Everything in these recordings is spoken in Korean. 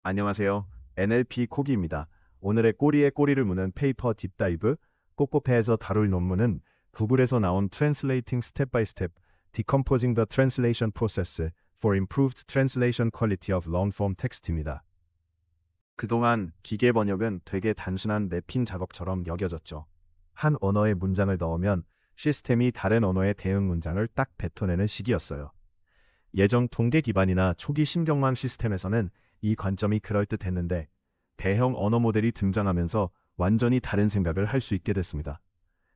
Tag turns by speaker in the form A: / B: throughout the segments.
A: 안녕하세요. NLP 코기입니다. 오늘의 꼬리에 꼬리를 무는 페이퍼 딥다이브, 꼬꼬페에서 다룰 논문은 구글에서 나온 Translating Step by Step, Decomposing the Translation Process for Improved Translation Quality of Long-Form Text입니다. 그동안 기계 번역은 되게 단순한 맵핑 작업처럼 여겨졌죠. 한 언어의 문장을 넣으면 시스템이 다른 언어의 대응 문장을 딱 뱉어내는 식이었어요. 예전 통계 기반이나 초기 신경망 시스템에서는 이 관점이 그럴듯했는데 대형 언어 모델이 등장하면서 완전히 다른 생각을 할 수 있게 됐습니다.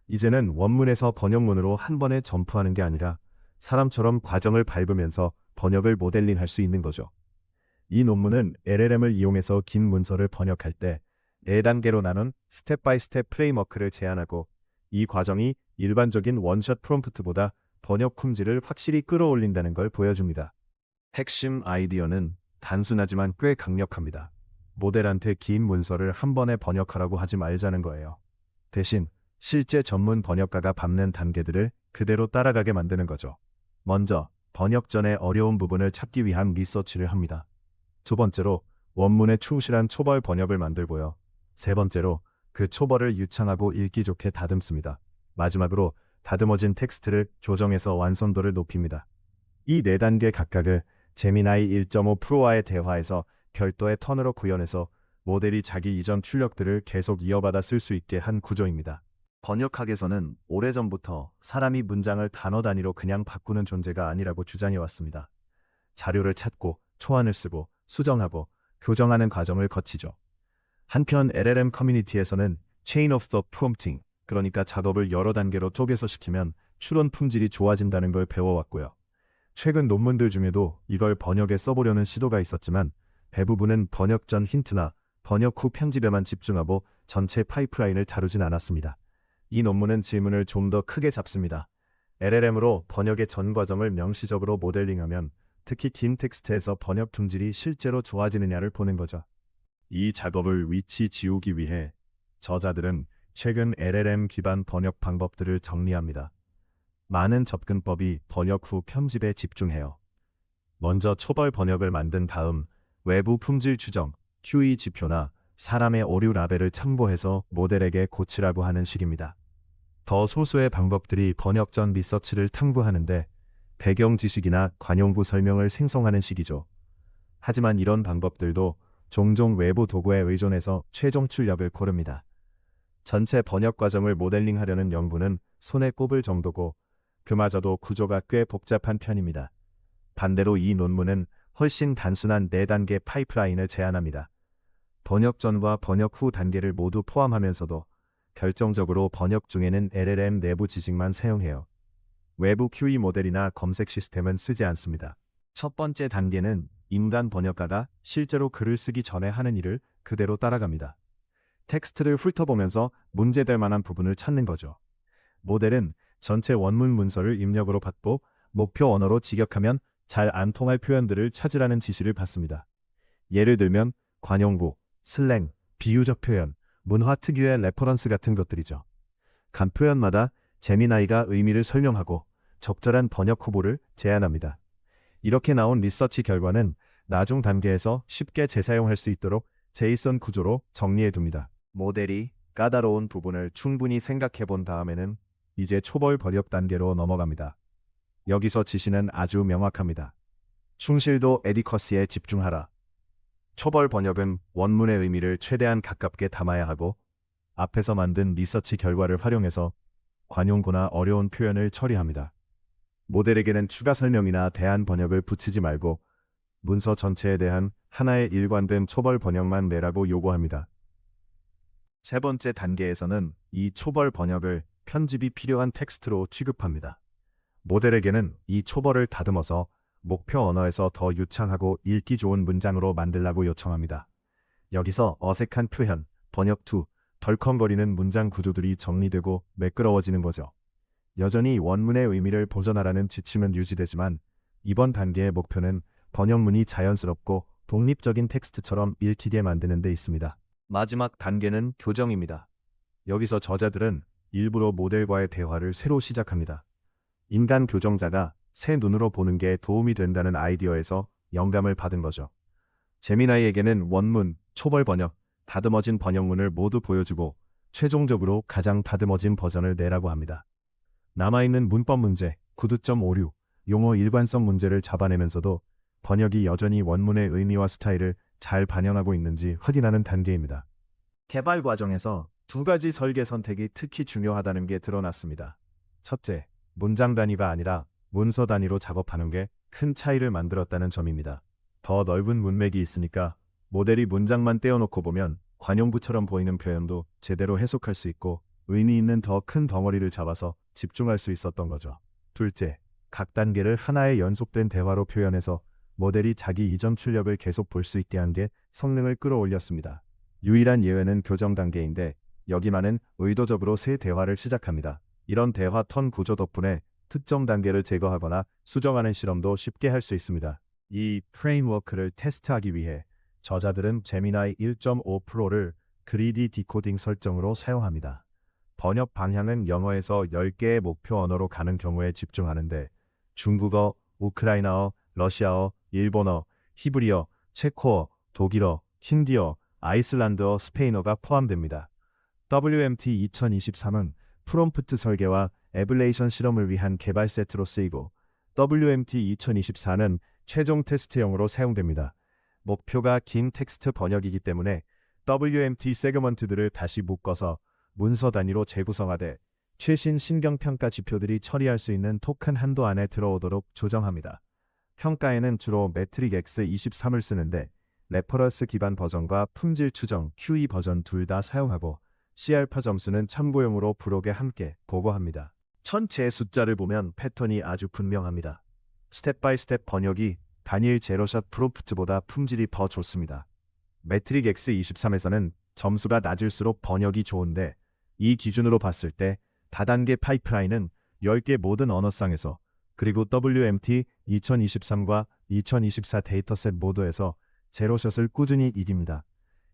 A: 이제는 원문에서 번역문으로 한 번에 점프하는 게 아니라 사람처럼 과정을 밟으면서 번역을 모델링할 수 있는 거죠. 이 논문은 LLM을 이용해서 긴 문서를 번역할 때 4단계로 나눈 스텝 바이 스텝 프레임워크를 제안하고 이 과정이 일반적인 원샷 프롬프트보다 번역 품질을 확실히 끌어올린다는 걸 보여줍니다. 핵심 아이디어는 단순하지만 꽤 강력합니다. 모델한테 긴 문서를 한 번에 번역하라고 하지 말자는 거예요. 대신 실제 전문 번역가가 밟는 단계들을 그대로 따라가게 만드는 거죠. 먼저 번역 전에 어려운 부분을 찾기 위한 리서치를 합니다. 두 번째로 원문에 충실한 초벌 번역을 만들고요. 세 번째로 그 초벌을 유창하고 읽기 좋게 다듬습니다. 마지막으로 다듬어진 텍스트를 조정해서 완성도를 높입니다. 이 4단계 각각을 제미나이 1.5 프로와의 대화에서 별도의 턴으로 구현해서 모델이 자기 이전 출력들을 계속 이어받아 쓸 수 있게 한 구조입니다. 번역학에서는 오래전부터 사람이 문장을 단어 단위로 그냥 바꾸는 존재가 아니라고 주장해왔습니다. 자료를 찾고 초안을 쓰고 수정하고 교정하는 과정을 거치죠. 한편 LLM 커뮤니티에서는 Chain of Thought Prompting, 그러니까 작업을 여러 단계로 쪼개서 시키면 추론 품질이 좋아진다는 걸 배워왔고요. 최근 논문들 중에도 이걸 번역에 써보려는 시도가 있었지만 대부분은 번역 전 힌트나 번역 후 편집에만 집중하고 전체 파이프라인을 다루진 않았습니다. 이 논문은 질문을 좀 더 크게 잡습니다. LLM으로 번역의 전 과정을 명시적으로 모델링하면 특히 긴 텍스트에서 번역 품질이 실제로 좋아지느냐를 보는 거죠. 이 작업을 위치 지우기 위해 저자들은 최근 LLM 기반 번역 방법들을 정리합니다. 많은 접근법이 번역 후 편집에 집중해요. 먼저 초벌 번역을 만든 다음 외부 품질 추정, QE 지표나 사람의 오류 라벨을 첨부해서 모델에게 고치라고 하는 식입니다. 더 소수의 방법들이 번역 전 리서치를 탐구하는데 배경 지식이나 관용구 설명을 생성하는 식이죠. 하지만 이런 방법들도 종종 외부 도구에 의존해서 최종 출력을 고릅니다. 전체 번역 과정을 모델링하려는 연구는 손에 꼽을 정도고 그마저도 구조가 꽤 복잡한 편입니다. 반대로 이 논문은 훨씬 단순한 4단계 파이프라인을 제안합니다. 번역 전과 번역 후 단계를 모두 포함하면서도 결정적으로 번역 중에는 LLM 내부 지식만 사용해요. 외부 QE 모델이나 검색 시스템은 쓰지 않습니다. 첫 번째 단계는 인간 번역가가 실제로 글을 쓰기 전에 하는 일을 그대로 따라갑니다. 텍스트를 훑어보면서 문제될 만한 부분을 찾는 거죠. 모델은 전체 원문 문서를 입력으로 받고 목표 언어로 직역하면 잘 안 통할 표현들을 찾으라는 지시를 받습니다. 예를 들면 관용구, 슬랭, 비유적 표현, 문화 특유의 레퍼런스 같은 것들이죠. 간 표현마다 제미나이가 의미를 설명하고 적절한 번역 후보를 제안합니다. 이렇게 나온 리서치 결과는 나중 단계에서 쉽게 재사용할 수 있도록 제이슨 구조로 정리해둡니다. 모델이 까다로운 부분을 충분히 생각해 본 다음에는 이제 초벌 번역 단계로 넘어갑니다. 여기서 지시는 아주 명확합니다. 충실도 에디커시에 집중하라. 초벌 번역은 원문의 의미를 최대한 가깝게 담아야 하고 앞에서 만든 리서치 결과를 활용해서 관용구나 어려운 표현을 처리합니다. 모델에게는 추가 설명이나 대안 번역을 붙이지 말고 문서 전체에 대한 하나의 일관된 초벌 번역만 내라고 요구합니다. 세 번째 단계에서는 이 초벌 번역을 편집이 필요한 텍스트로 취급합니다. 모델에게는 이 초벌을 다듬어서 목표 언어에서 더 유창하고 읽기 좋은 문장으로 만들라고 요청합니다. 여기서 어색한 표현, 번역 투, 덜컹거리는 문장 구조들이 정리되고 매끄러워지는 거죠. 여전히 원문의 의미를 보존하라는 지침은 유지되지만 이번 단계의 목표는 번역문이 자연스럽고 독립적인 텍스트처럼 읽히게 만드는 데 있습니다. 마지막 단계는 교정입니다. 여기서 저자들은 일부러 모델과의 대화를 새로 시작합니다. 인간 교정자가 새 눈으로 보는 게 도움이 된다는 아이디어에서 영감을 받은 거죠. 제미나이에게는 원문, 초벌 번역, 다듬어진 번역문을 모두 보여주고 최종적으로 가장 다듬어진 버전을 내라고 합니다. 남아있는 문법 문제, 9.56, 용어 일관성 문제를 잡아내면서도 번역이 여전히 원문의 의미와 스타일을 잘 반영하고 있는지 확인하는 단계입니다. 개발 과정에서 두 가지 설계 선택이 특히 중요하다는 게 드러났습니다. 첫째, 문장 단위가 아니라 문서 단위로 작업하는 게 큰 차이를 만들었다는 점입니다. 더 넓은 문맥이 있으니까 모델이 문장만 떼어놓고 보면 관용구처럼 보이는 표현도 제대로 해석할 수 있고 의미 있는 더 큰 덩어리를 잡아서 집중할 수 있었던 거죠. 둘째, 각 단계를 하나의 연속된 대화로 표현해서 모델이 자기 이전 출력을 계속 볼 수 있게 한 게 성능을 끌어올렸습니다. 유일한 예외는 교정 단계인데 여기만은 의도적으로 새 대화를 시작합니다. 이런 대화 턴 구조 덕분에 특정 단계를 제거하거나 수정하는 실험도 쉽게 할 수 있습니다. 이 프레임워크를 테스트하기 위해 저자들은 제미나이 1.5 프로를 그리디 디코딩 설정으로 사용합니다. 번역 방향은 영어에서 10개의 목표 언어로 가는 경우에 집중하는데 중국어, 우크라이나어, 러시아어, 일본어, 히브리어, 체코어, 독일어, 힌디어, 아이슬란드어, 스페인어가 포함됩니다. WMT 2023은 프롬프트 설계와 에블레이션 실험을 위한 개발 세트로 쓰이고 WMT 2024는 최종 테스트용으로 사용됩니다. 목표가 긴 텍스트 번역이기 때문에 WMT 세그먼트들을 다시 묶어서 문서 단위로 재구성하되 최신 신경평가 지표들이 처리할 수 있는 토큰 한도 안에 들어오도록 조정합니다. 평가에는 주로 매트릭 X23을 쓰는데 레퍼런스 기반 버전과 품질 추정 QE 버전 둘 다 사용하고 C알파 점수는 참고용으로 부록에 함께 보고합니다. 전체 숫자를 보면 패턴이 아주 분명합니다. 스텝 바이 스텝 번역이 단일 제로샷 프롬프트보다 품질이 더 좋습니다. 매트릭 X23에서는 점수가 낮을수록 번역이 좋은데 이 기준으로 봤을 때 다단계 파이프라인은 10개 모든 언어상에서 그리고 WMT 2023과 2024 데이터셋 모두에서 제로샷을 꾸준히 이깁니다.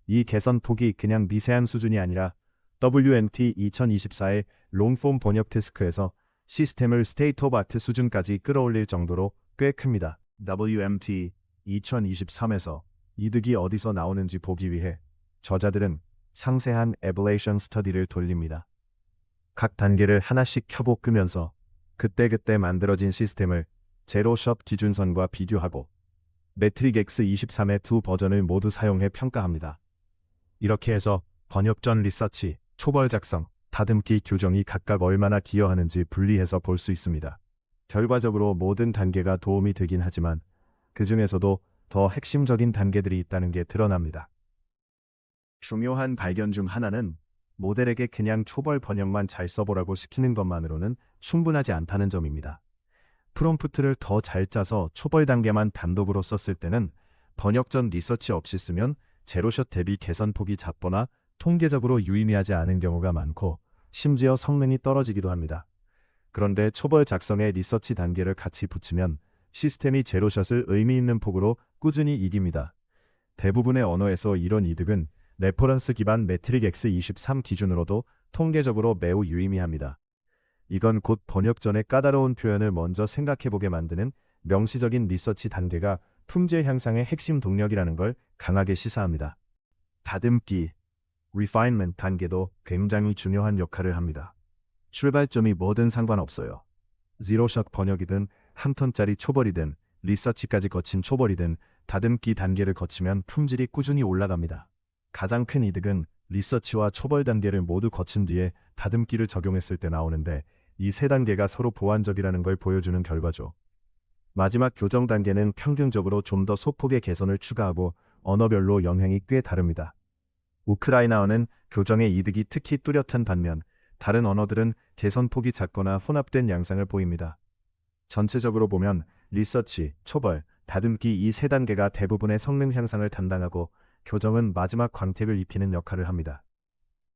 A: 이 개선폭이 그냥 미세한 수준이 아니라 WMT 2024의 롱폼 번역 태스크에서 시스템을 스테이트 오브 아트 수준까지 끌어올릴 정도로 꽤 큽니다. WMT 2023에서 이득이 어디서 나오는지 보기 위해 저자들은 상세한 에블레이션 스터디를 돌립니다. 각 단계를 하나씩 켜고 끄면서 그때그때 만들어진 시스템을 제로샷 기준선과 비교하고 매트릭 X23의 두 버전을 모두 사용해 평가합니다. 이렇게 해서 번역 전 리서치, 초벌 작성, 다듬기 교정이 각각 얼마나 기여하는지 분리해서 볼 수 있습니다. 결과적으로 모든 단계가 도움이 되긴 하지만 그 중에서도 더 핵심적인 단계들이 있다는 게 드러납니다. 중요한 발견 중 하나는 모델에게 그냥 초벌 번역만 잘 써보라고 시키는 것만으로는 충분하지 않다는 점입니다. 프롬프트를 더 잘 짜서 초벌 단계만 단독으로 썼을 때는 번역 전 리서치 없이 쓰면 제로샷 대비 개선폭이 작거나 통계적으로 유의미하지 않은 경우가 많고 심지어 성능이 떨어지기도 합니다. 그런데 초벌 작성에 리서치 단계를 같이 붙이면 시스템이 제로샷을 의미 있는 폭으로 꾸준히 이깁니다. 대부분의 언어에서 이런 이득은 레퍼런스 기반 매트릭 X23 기준으로도 통계적으로 매우 유의미합니다. 이건 곧 번역 전에 까다로운 표현을 먼저 생각해보게 만드는 명시적인 리서치 단계가 품질 향상의 핵심 동력이라는 걸 강하게 시사합니다. 다듬기, refinement 단계도 굉장히 중요한 역할을 합니다. 출발점이 뭐든 상관없어요. 제로샷 번역이든 한 턴짜리 초벌이든 리서치까지 거친 초벌이든 다듬기 단계를 거치면 품질이 꾸준히 올라갑니다. 가장 큰 이득은 리서치와 초벌 단계를 모두 거친 뒤에 다듬기를 적용했을 때 나오는데 이 세 단계가 서로 보완적이라는 걸 보여주는 결과죠. 마지막 교정 단계는 평균적으로 좀 더 소폭의 개선을 추가하고 언어별로 영향이 꽤 다릅니다. 우크라이나어는 교정의 이득이 특히 뚜렷한 반면 다른 언어들은 개선폭이 작거나 혼합된 양상을 보입니다. 전체적으로 보면 리서치, 초벌, 다듬기 이 세 단계가 대부분의 성능 향상을 담당하고 교정은 마지막 광택을 입히는 역할을 합니다.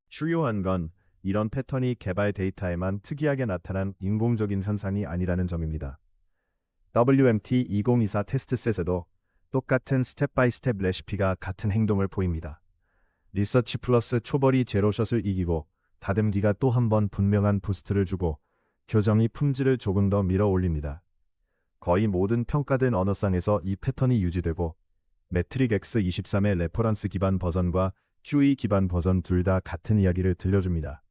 A: 주요한 건 이런 패턴이 개발 데이터에만 특이하게 나타난 인공적인 현상이 아니라는 점입니다. WMT 2024 테스트셋에도 똑같은 스텝 바이 스텝 레시피가 같은 행동을 보입니다. 리서치 플러스 초벌이 제로샷을 이기고 다듬기가 또 한 번 분명한 부스트를 주고 교정이 품질을 조금 더 밀어 올립니다. 거의 모든 평가된 언어상에서 이 패턴이 유지되고 매트릭 X23의 레퍼런스 기반 버전과 QE 기반 버전 둘 다 같은 이야기를 들려줍니다.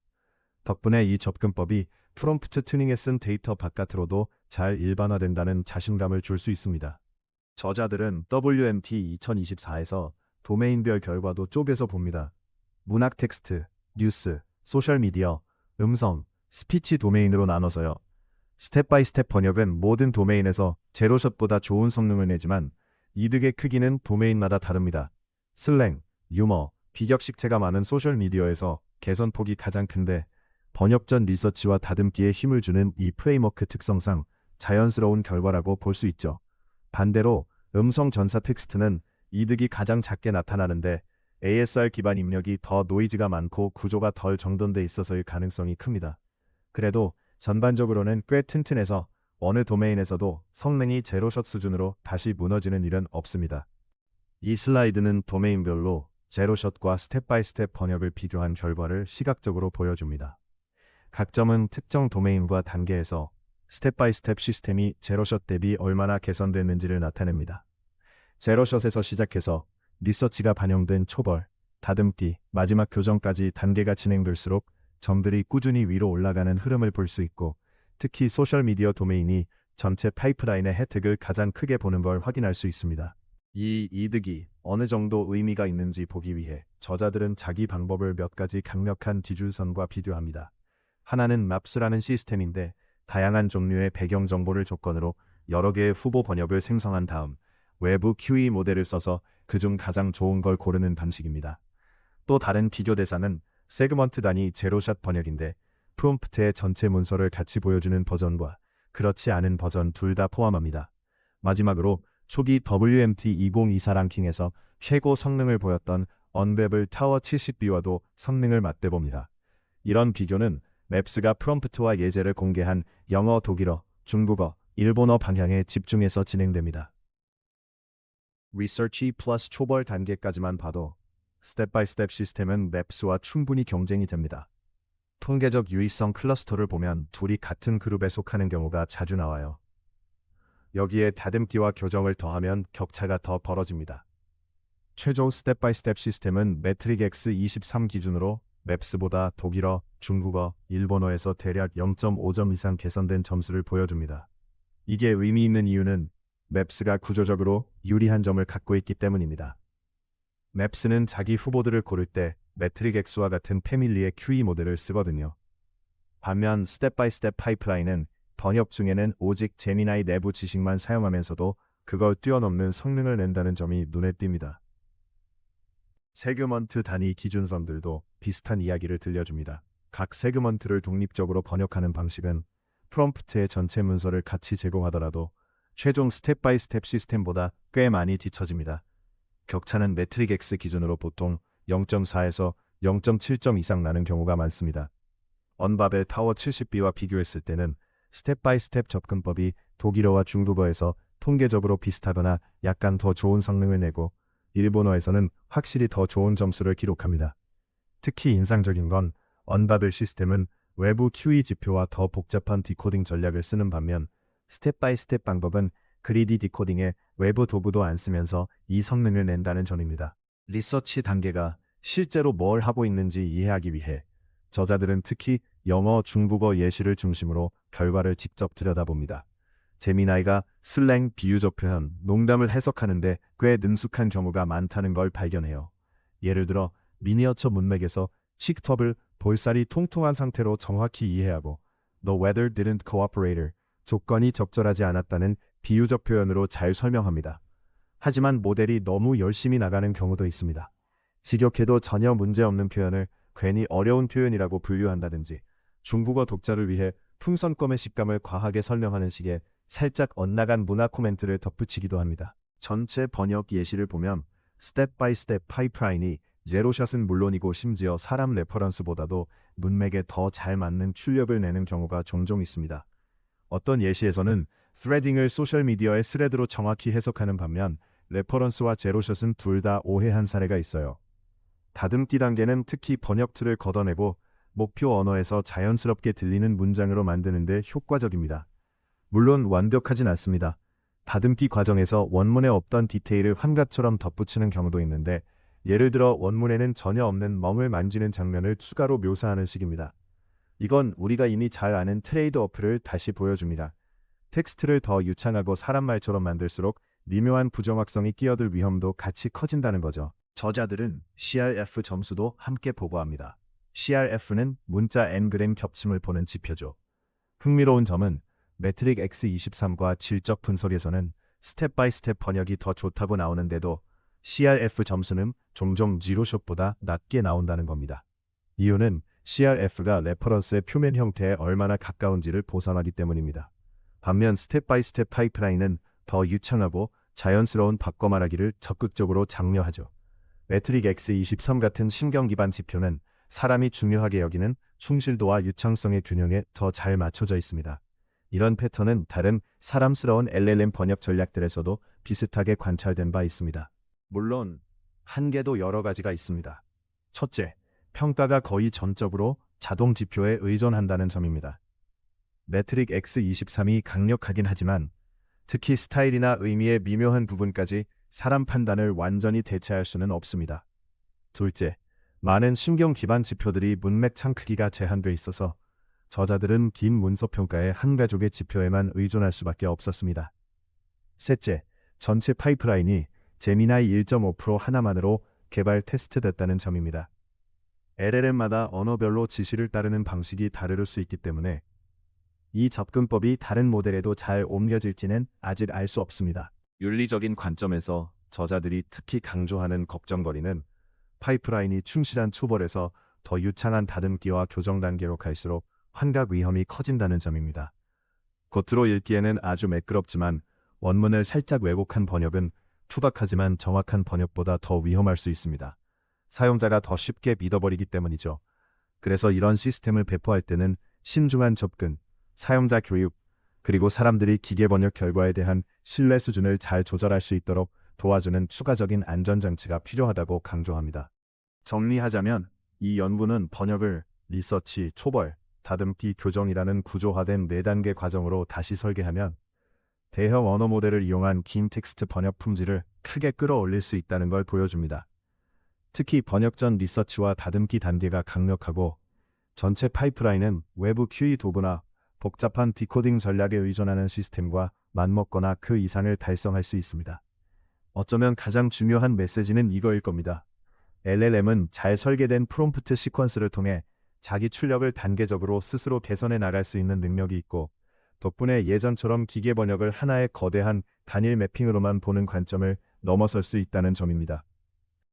A: 덕분에 이 접근법이 프롬프트 튜닝에 쓴 데이터 바깥으로도 잘 일반화된다는 자신감을 줄 수 있습니다. 저자들은 WMT 2024에서 도메인별 결과도 쪼개서 봅니다. 문학 텍스트, 뉴스, 소셜미디어, 음성, 스피치 도메인으로 나눠서요. 스텝 바이 스텝 번역은 모든 도메인에서 제로샷보다 좋은 성능을 내지만 이득의 크기는 도메인마다 다릅니다. 슬랭, 유머, 비격식체가 많은 소셜미디어에서 개선폭이 가장 큰데 번역 전 리서치와 다듬기에 힘을 주는 이 프레임워크 특성상 자연스러운 결과라고 볼 수 있죠. 반대로 음성 전사 텍스트는 이득이 가장 작게 나타나는데 ASR 기반 입력이 더 노이즈가 많고 구조가 덜 정돈돼 있어서일 가능성이 큽니다. 그래도 전반적으로는 꽤 튼튼해서 어느 도메인에서도 성능이 제로샷 수준으로 다시 무너지는 일은 없습니다. 이 슬라이드는 도메인별로 제로샷과 스텝 바이 스텝 번역을 비교한 결과를 시각적으로 보여줍니다. 각 점은 특정 도메인과 단계에서 스텝 바이 스텝 시스템이 제로샷 대비 얼마나 개선됐는지를 나타냅니다. 제로샷에서 시작해서 리서치가 반영된 초벌, 다듬기, 마지막 교정까지 단계가 진행될수록 점들이 꾸준히 위로 올라가는 흐름을 볼 수 있고 특히 소셜미디어 도메인이 전체 파이프라인의 혜택을 가장 크게 보는 걸 확인할 수 있습니다. 이 이득이 어느 정도 의미가 있는지 보기 위해 저자들은 자기 방법을 몇 가지 강력한 기준선과 비교합니다. 하나는 맙스라는 시스템인데 다양한 종류의 배경 정보를 조건으로 여러 개의 후보 번역을 생성한 다음 외부 QE 모델을 써서 그중 가장 좋은 걸 고르는 방식입니다. 또 다른 비교 대상은 세그먼트 단위 제로샷 번역인데 프롬프트의 전체 문서를 같이 보여주는 버전과 그렇지 않은 버전 둘 다 포함합니다. 마지막으로 초기 WMT 2024 랭킹에서 최고 성능을 보였던 언베블 타워 70B와도 성능을 맞대봅니다. 이런 비교는 맵스가 프롬프트와 예제를 공개한 영어, 독일어, 중국어, 일본어 방향에 집중해서 진행됩니다. 리서치 플러스 초벌 단계까지만 봐도 스텝 바이 스텝 시스템은 맵스와 충분히 경쟁이 됩니다. 통계적 유의성 클러스터를 보면 둘이 같은 그룹에 속하는 경우가 자주 나와요. 여기에 다듬기와 교정을 더하면 격차가 더 벌어집니다. 최종 스텝 바이 스텝 시스템은 매트릭 X23 기준으로 맵스보다 독일어, 중국어, 일본어에서 대략 0.5점 이상 개선된 점수를 보여줍니다. 이게 의미 있는 이유는 맵스가 구조적으로 유리한 점을 갖고 있기 때문입니다. 맵스는 자기 후보들을 고를 때 매트릭 X와 같은 패밀리의 QE 모델을 쓰거든요. 반면 스텝 바이 스텝 파이프라인은 번역 중에는 오직 제미나이 내부 지식만 사용하면서도 그걸 뛰어넘는 성능을 낸다는 점이 눈에 띕니다. 세그먼트 단위 기준선들도 비슷한 이야기를 들려줍니다. 각 세그먼트를 독립적으로 번역하는 방식은 프롬프트의 전체 문서를 같이 제공하더라도 최종 스텝 바이 스텝 시스템보다 꽤 많이 뒤처집니다. 격차는 매트릭 X 기준으로 보통 0.4에서 0.7점 이상 나는 경우가 많습니다. 언밥의 타워 70B와 비교했을 때는 스텝 바이 스텝 접근법이 독일어와 중국어에서 통계적으로 비슷하거나 약간 더 좋은 성능을 내고 일본어에서는 확실히 더 좋은 점수를 기록합니다. 특히 인상적인 건 언바벨 시스템은 외부 QE 지표와 더 복잡한 디코딩 전략을 쓰는 반면 스텝 바이 스텝 방법은 그리디 디코딩에 외부 도구도 안 쓰면서 이 성능을 낸다는 점입니다. 리서치 단계가 실제로 뭘 하고 있는지 이해하기 위해 저자들은 특히 영어, 중국어 예시를 중심으로 결과를 직접 들여다봅니다. 제미나이가 슬랭, 비유적 표현, 농담을 해석하는데 꽤 능숙한 경우가 많다는 걸 발견해요. 예를 들어 미니어처 문맥에서 식톱을 볼살이 통통한 상태로 정확히 이해하고 The weather didn't cooperate, 조건이 적절하지 않았다는 비유적 표현으로 잘 설명합니다. 하지만 모델이 너무 열심히 나가는 경우도 있습니다. 직역해도 전혀 문제없는 표현을 괜히 어려운 표현이라고 분류한다든지 중국어 독자를 위해 풍선껌의 식감을 과하게 설명하는 식의 살짝 엇나간 문화 코멘트를 덧붙이기도 합니다. 전체 번역 예시를 보면 스텝 바이 스텝 파이프라인이 제로샷은 물론이고 심지어 사람 레퍼런스보다도 문맥에 더 잘 맞는 출력을 내는 경우가 종종 있습니다. 어떤 예시에서는 스레딩을 소셜미디어의 스레드로 정확히 해석하는 반면 레퍼런스와 제로샷은 둘 다 오해한 사례가 있어요. 다듬기 단계는 특히 번역 툴을 걷어내고 목표 언어에서 자연스럽게 들리는 문장으로 만드는 데 효과적입니다. 물론 완벽하진 않습니다. 다듬기 과정에서 원문에 없던 디테일을 환각처럼 덧붙이는 경우도 있는데, 예를 들어 원문에는 전혀 없는 멍을 만지는 장면을 추가로 묘사하는 식입니다. 이건 우리가 이미 잘 아는 트레이드오프를 다시 보여줍니다. 텍스트를 더 유창하고 사람 말처럼 만들수록 미묘한 부정확성이 끼어들 위험도 같이 커진다는 거죠. 저자들은 CRF 점수도 함께 보고합니다. CRF는 문자 N그램 겹침을 보는 지표죠. 흥미로운 점은 매트릭 X23과 질적 분석에서는 스텝 바이 스텝 번역이 더 좋다고 나오는데도 CRF 점수는 종종 지로숏보다 낮게 나온다는 겁니다. 이유는 CRF가 레퍼런스의 표면 형태에 얼마나 가까운지를 보상하기 때문입니다. 반면 스텝 바이 스텝 파이프라인은 더 유창하고 자연스러운 바꿔 말하기를 적극적으로 장려하죠. 매트릭 X23 같은 신경 기반 지표는 사람이 중요하게 여기는 충실도와 유창성의 균형에 더 잘 맞춰져 있습니다. 이런 패턴은 다른 사람스러운 LLM 번역 전략들에서도 비슷하게 관찰된 바 있습니다. 물론 한계도 여러 가지가 있습니다. 첫째, 평가가 거의 전적으로 자동 지표에 의존한다는 점입니다. 매트릭 X23이 강력하긴 하지만 특히 스타일이나 의미의 미묘한 부분까지 사람 판단을 완전히 대체할 수는 없습니다. 둘째, 많은 신경 기반 지표들이 문맥 창 크기가 제한돼 있어서 저자들은 긴 문서 평가의 한 가족의 지표에만 의존할 수밖에 없었습니다. 셋째, 전체 파이프라인이 제미나이 1.5% 하나만으로 개발 테스트됐다는 점입니다. LLM마다 언어별로 지시를 따르는 방식이 다를 수 있기 때문에 이 접근법이 다른 모델에도 잘 옮겨질지는 아직 알 수 없습니다. 윤리적인 관점에서 저자들이 특히 강조하는 걱정거리는 파이프라인이 충실한 초벌에서 더 유창한 다듬기와 교정 단계로 갈수록 환각 위험이 커진다는 점입니다. 겉으로 읽기에는 아주 매끄럽지만 원문을 살짝 왜곡한 번역은 투박하지만 정확한 번역보다 더 위험할 수 있습니다. 사용자가 더 쉽게 믿어버리기 때문이죠. 그래서 이런 시스템을 배포할 때는 신중한 접근, 사용자 교육, 그리고 사람들이 기계 번역 결과에 대한 신뢰 수준을 잘 조절할 수 있도록 도와주는 추가적인 안전장치가 필요하다고 강조합니다. 정리하자면 이 연구는 번역을 리서치, 초벌, 다듬기, 교정이라는 구조화된 4단계 과정으로 다시 설계하면 대형 언어 모델을 이용한 긴 텍스트 번역 품질을 크게 끌어올릴 수 있다는 걸 보여줍니다. 특히 번역 전 리서치와 다듬기 단계가 강력하고 전체 파이프라인은 외부 QE 도구나 복잡한 디코딩 전략에 의존하는 시스템과 맞먹거나 그 이상을 달성할 수 있습니다. 어쩌면 가장 중요한 메시지는 이거일 겁니다. LLM은 잘 설계된 프롬프트 시퀀스를 통해 자기 출력을 단계적으로 스스로 개선해 나갈 수 있는 능력이 있고, 덕분에 예전처럼 기계 번역을 하나의 거대한 단일 매핑으로만 보는 관점을 넘어설 수 있다는 점입니다.